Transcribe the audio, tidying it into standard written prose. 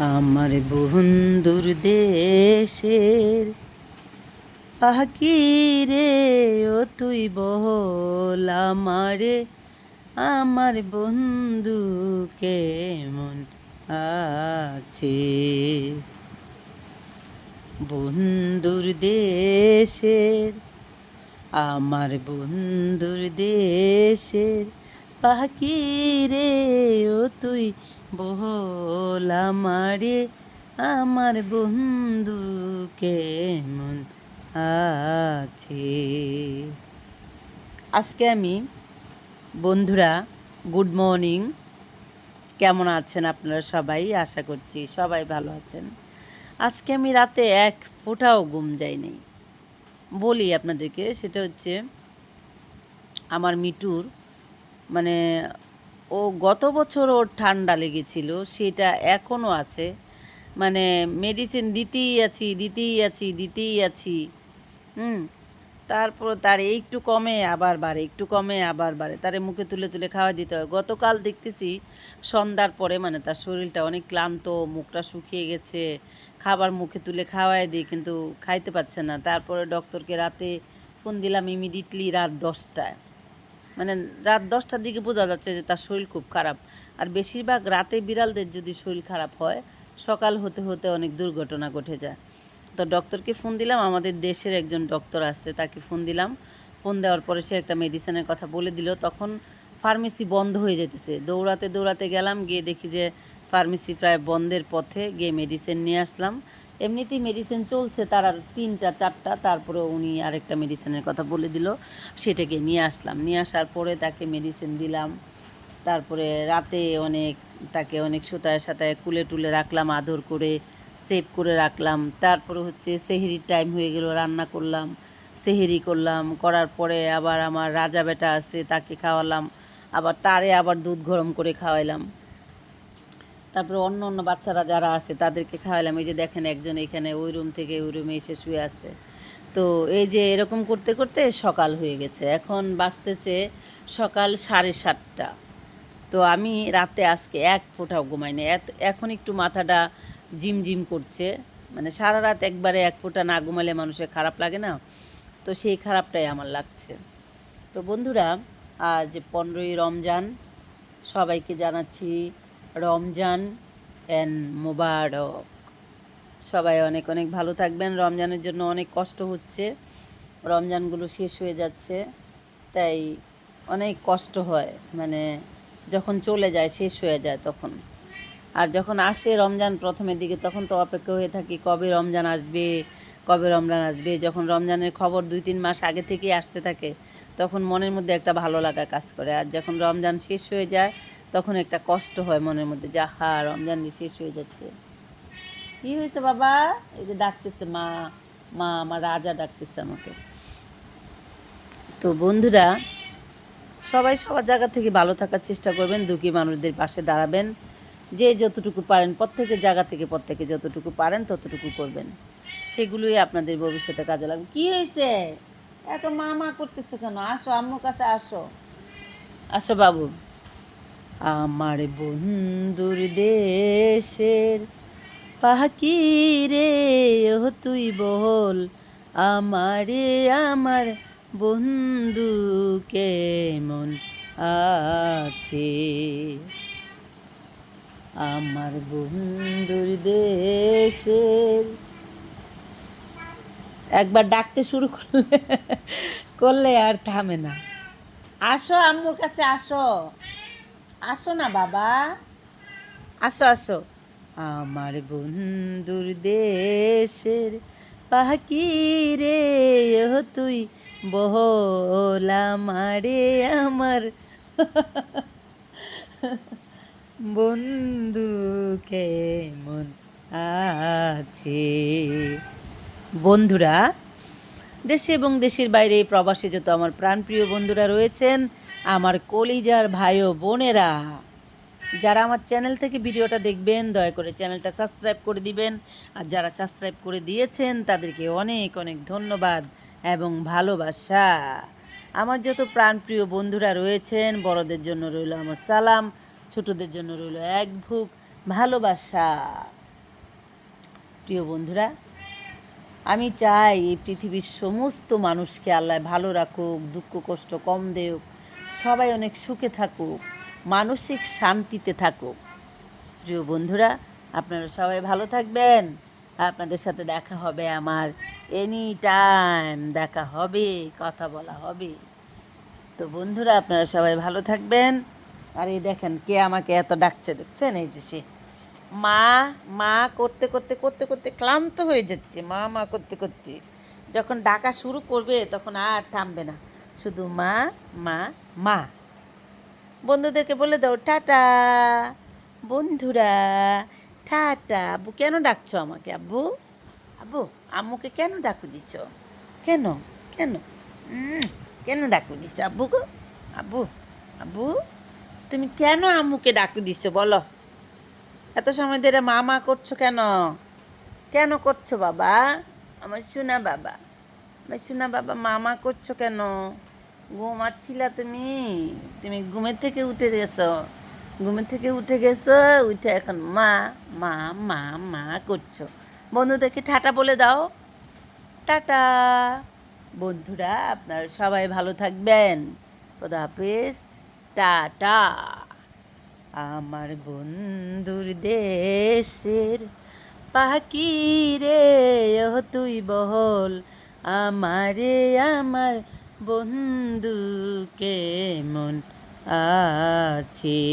আমার বন্ধুর দেশের পাখি রে, ও তুই বল আমারে, আমার বন্ধু কেমন আছে। বন্ধুর দেশের, আমার বন্ধুর দেশের পাখি রে, ও তুই বল আমারে, আমার বন্ধু কেমন আছে। আজকে আমি বন্ধুরা, গুড মর্নিং। কেমন আছেন আপনারা সবাই? আশা করছি সবাই ভালো আছেন। আজকে আমি রাতে এক ফোঁটাও ঘুম যায়নি। বলি আপনাদেরকে, সেটা হচ্ছে আমার মিটুর, মানে ও গত বছর ওর ঠান্ডা লেগেছিল, সেটা এখনও আছে। মানে মেডিসিন দিতেই আছি। তারপর তার একটু কমে আবার বাড়ে, একটু কমে আবার বাড়ে। তারে মুখে তুলে তুলে খাওয়া দিতে হয়। গতকাল দেখতেছি সন্ধ্যার পরে, মানে তার শরীরটা অনেক ক্লান্ত, মুখটা শুকিয়ে গেছে, খাবার মুখে তুলে খাওয়াই দিই কিন্তু খাইতে পারছে না। তারপরে ডক্টরকে রাতে ফোন দিলাম, ইমিডিয়েটলি রাত 10টায়। মানে রাত 10টার দিকে বোঝা যাচ্ছে যে তার শরীর খুব খারাপ। আর বেশিরভাগ রাতে বিড়ালদের যদি শরীর খারাপ হয়, সকাল হতে হতে অনেক দুর্ঘটনা ঘটে যায়। তো ডক্টরকে ফোন দিলাম, আমাদের দেশের একজন ডক্টর আছে, তাকে ফোন দিলাম। ফোন দেওয়ার পরে সে একটা মেডিসিনের কথা বলে দিল। তখন ফার্মেসি বন্ধ হয়ে যেতেছে। দৌড়াতে দৌড়াতে গেলাম, গিয়ে দেখি যে ফার্মেসি প্রায় বন্ধের পথে। গিয়ে মেডিসিন নিয়ে আসলাম। এমনিতেই মেডিসিন চলছে তার আর 3-4টা, তারপরে উনি আরেকটা মেডিসিনের কথা বলে দিল, সেটাকে নিয়ে আসলাম। নিয়ে আসার পরে তাকে মেডিসিন দিলাম। তারপরে রাতে তাকে অনেক সুতায় সাতায় কুলে টুলে রাখলাম, আদর করে সেভ করে রাখলাম। তারপরে হচ্ছে সেহরির টাইম হয়ে গেল, রান্না করলাম, সেহরি করলাম। করার পরে আবার আমার রাজা বেটা আছে, তাকে খাওয়ালাম। আবার তারে আবার দুধ গরম করে খাওয়াইলাম। তারপরে অন্য অন্য বাচ্চারা যারা আছে তাদেরকে খাওয়ালাম। এই যে দেখেন, একজন এখানে ওই রুম থেকে ওই রুমে এসে শুয়ে আছে। তো এই যে এরকম করতে করতে সকাল হয়ে গেছে। এখন বাজতেছে সকাল 7:30। তো আমি রাতে আজকে এক ফোঁটাও ঘুমাইনি। এখন একটু মাথাটা ঝিমঝিম করছে। মানে সারা রাত একবারে এক ফোঁটা না ঘুমালে মানুষের খারাপ লাগে না? তো সেই খারাপটাই আমার লাগছে। তো বন্ধুরা, আজ 15ই রমজান। সবাইকে জানাচ্ছি রমজান অ্যান্ড মোবারক। সবাই অনেক অনেক ভালো থাকবেন। রমজানের জন্য অনেক কষ্ট হচ্ছে, রমজানগুলো শেষ হয়ে যাচ্ছে, তাই অনেক কষ্ট হয়। মানে যখন চলে যায়, শেষ হয়ে যায় তখন। আর যখন আসে রমজান প্রথমের দিকে, তখন তো অপেক্ষা হয়ে থাকি কবে রমজান আসবে, কবে রমজান আসবে। যখন রমজানের খবর 2-3 মাস আগে থেকেই আসতে থাকে, তখন মনের মধ্যে একটা ভালো লাগা কাজ করে। আর যখন রমজান শেষ হয়ে যায়, তখন একটা কষ্ট হয় মনের মধ্যে, যে হা, রমজান শেষ হয়ে যাচ্ছে। কী হয়েছে বাবা? এই যে ডাকতেছে মা, মা, আমার রাজা ডাকতেছে আমাকে। তো বন্ধুরা, সবাই সবার জায়গা থেকে ভালো থাকার চেষ্টা করবেন, দুঃখী মানুষদের পাশে দাঁড়াবেন। যে যতটুকু পারেন, প্রত্যেকের জায়গা থেকে প্রত্যেকে যতটুকু পারেন ততটুকু করবেন। সেগুলোই আপনাদের ভবিষ্যতে কাজে লাগবে। কী হয়েছে? এত মা মা করতেছে কেন? আসো, আম্মুর কাছে আসো, আসো বাবু। আমার বন্ধুর দেশের পাখি রে, ও তুই বল আমারে, আমার বন্ধু কেমন আছে। আমার বন্ধুর দেশের, একবার ডাকতে শুরু করলে আর থামে না। আসো আম্মুর কাছে, আসো, আসো না বাবা, আসো আসো। আমার বন্ধুর দেশের পাখি রে, ও তুই বল আমারে, আমার বন্ধু কেমন আছে। বন্ধুরা, দেশে এবং দেশের বাইরে প্রবাসে যত আমার প্রাণপ্রিয় বন্ধুরা রয়েছেন, আমার কলিজার ভাই ও বোনেরা, যারা আমার চ্যানেল থেকে ভিডিওটা দেখবেন, দয়া করে চ্যানেলটা সাবস্ক্রাইব করে দিবেন। আর যারা সাবস্ক্রাইব করে দিয়েছেন তাদেরকে অনেক অনেক ধন্যবাদ এবং ভালোবাসা। আমার যত প্রাণপ্রিয় বন্ধুরা রয়েছেন, বড়দের জন্য রইল আমার সালাম, ছোটদের জন্য রইল এক ভুক ভালোবাসা। প্রিয় বন্ধুরা, আমি চাই এই পৃথিবীর সমস্ত মানুষকে আল্লাহ ভালো রাখুক, দুঃখ কষ্ট কম দেউক, সবাই অনেক সুখে থাকুক, মানসিক শান্তিতে থাকুক। প্রিয় বন্ধুরা, আপনারা সবাই ভালো থাকবেন। আপনাদের সাথে দেখা হবে আমার এনি টাইম, দেখা হবে, কথা বলা হবে। তো বন্ধুরা, আপনারা সবাই ভালো থাকবেন। আর এই দেখেন কে আমাকে এত ডাকছে, দেখছেন? এই যে সে মা মা করতে করতে করতে করতে ক্লান্ত হয়ে যাচ্ছে। মা মা করতে করতে যখন ডাকা শুরু করবে তখন আর থামবে না, শুধু মা মা মা। বন্ধুদেরকে বলে দাও টাটা। বন্ধুরা টাটা। আব্বু কেন ডাকছো আমাকে? আব্বু আব্বু আম্মুকে কেন ডাকু দিচ্ছ? কেন কেন কেন ডাকু দিচ্ছ আব্বু গো? আব্বু আব্বু তুমি কেন আম্মুকে ডাকু দিচ্ছ বলো? এত সময় ধরে মা মা করছো কেন? কেন করছো বাবা? আমার সোনা বাবা, আমার সোনা বাবা, মামা করছো কেন? ঘুমাচ্ছিলা তুমি? তুমি ঘুমের থেকে উঠে গেছো? ঘুমের থেকে উঠে গেছো, উঠে এখন মা মা মা মা করছো। বন্ধুদেরকে টাটা বলে দাও। টাটা। বন্ধুরা, আপনারা সবাই ভালো থাকবেন। খোদা হাফেজ। টাটা। আমার বন্ধুর দেশের পাখি রে, ও তুই বল আমারে, আমার বন্ধু কেমন আছে?